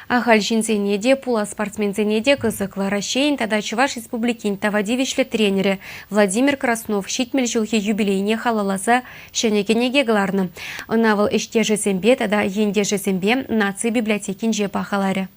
Ахаль жинзенеде, пула спортсмензенеде кызыклы Россиян тада Чуваш республикин тавадивишле тренері Владимир Краснов щитмел жылхи юбилейне халаласа шенекенеге гларны. Онавыл іште жесембе тада енде жесембе наци библиотекин же пахалары.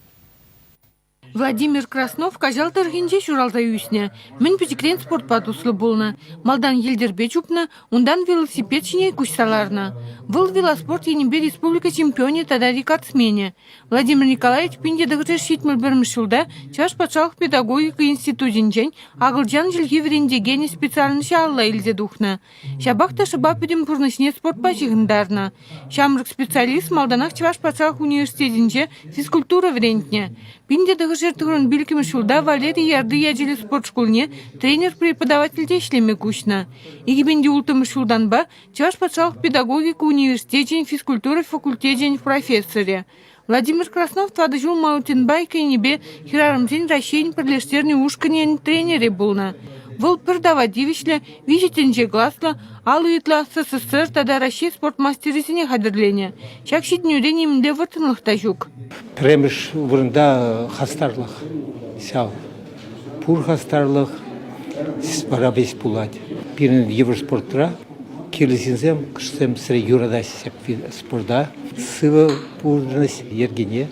Владимир Краснов кажал таргинже шуралта юсне. Мен пичекрен спорт патуслы болна. Малдан елдербе чупна, ундан велосипед шине кучсаларна. Был велоспорт енембе республика чемпионе тада рекордсмене. Владимир Николаевич пинде дагыже шитмел бермышылда Чаш патшалық педагогика институтинчен агылжан жылги верендегене специальныша алла илзе духна. Шабахта шабапедем пурнышне спорт пачығындарна. Шамрык специалист малданах Чаш патшалық университетинче физкультура верентне. Пинде дагыже турын билким шулда Валерий Ярды яджели спорт школне тренер-преподаватель тешлеме кучна. Игибенде ултым шулдан ба Чаш патшалық педагогика университетин физкультура факультетин профессоре. Владимир Краснов твады жул маутинбай кенебе хирарымтен Россиян пірлештерні ушканен тренере болна. Выл пірдавадивишле, вижетенже гласлы, алы итла СССР тада Россия спортмастерисіне қадырлене. Шак шетнюрен емінде выртынлықта жүк. Премеш вырында хастарлық, сял. Пур хастарлық, барабес пулать. Пирен Евроспортра, келесінзем, кышсем сірі юрада сеп спорда, сывы пурдыныс ергене.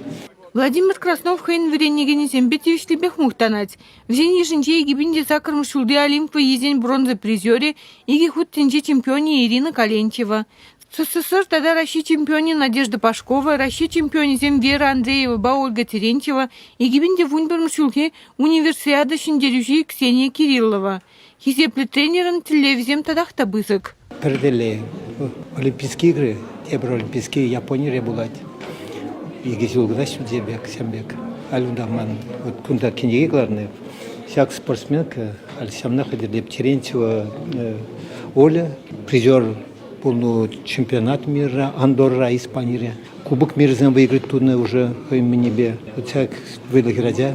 Владимир Краснов хайын веренегені зембетевишлі бек мұқтанать. Взен ежінже егибінде закырмы шулды Олимпы езен бронзы призере, еге хуттенже чемпионе Ирина Каленчева. СССР тада Россия чемпионе Надежда Пашкова, Россия чемпионе зем Вера Андреева, ба Ольга Терентьева, егибінде вунберм шулге универсиада шиндерюжи Ксения Кириллова. Хизеплі тренерін телевизем тадақта бызык. Передели Олимпийские игры, тебір Олимпийские Япония булать. Егесі олғына сүдзебек, сәмбек. Алюндаман, вот кунда кенеге гларны. Всяк спортсменка, алисямна ходилеп Терентьева Оля, призер полного чемпионата мира, Андорра, Испания. Кубок мира зам выиграть трудно уже в небе. Вот всяк выдохи радя,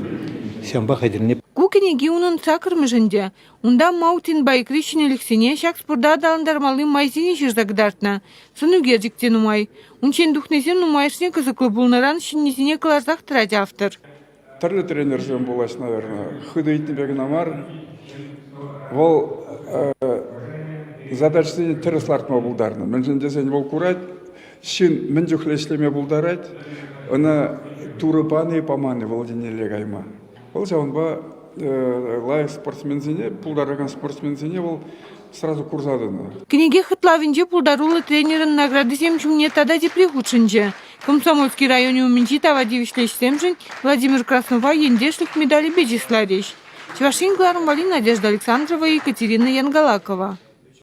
сямба ходилеп. Кукенеге унын сакырмы жінде. Унда Маутинбай Кришин Алексене шак спорда даландармалы майзине жырзагдартна. Сыну гердіктен умай. Унчен духнезен умайшне кызыклы булнаран шиннезіне кыларзақ тырады автор. Түрлі тренерзен болаш, наверное. Хыдайтын намар. Ол задачсыне тырыслартма булдарны. Мен десен ол курать, шин мен жүхлешлеме булдарать, она турыпаны и поманы волденелі гайма. Ол жауынба лайық спортсмензіне, пулдарыған спортсмензіне ол сразу курзадыны. Кенеге хытлавинже пулдарулы тренерін награды земчумне тада депре худшынже. Комсомольский районе уменчи тавадивишлеш земжин Владимир Краснова ендешлік медали бежислареш. Чевашин Глармали, Надежда Александрова и Екатерина Янгалакова.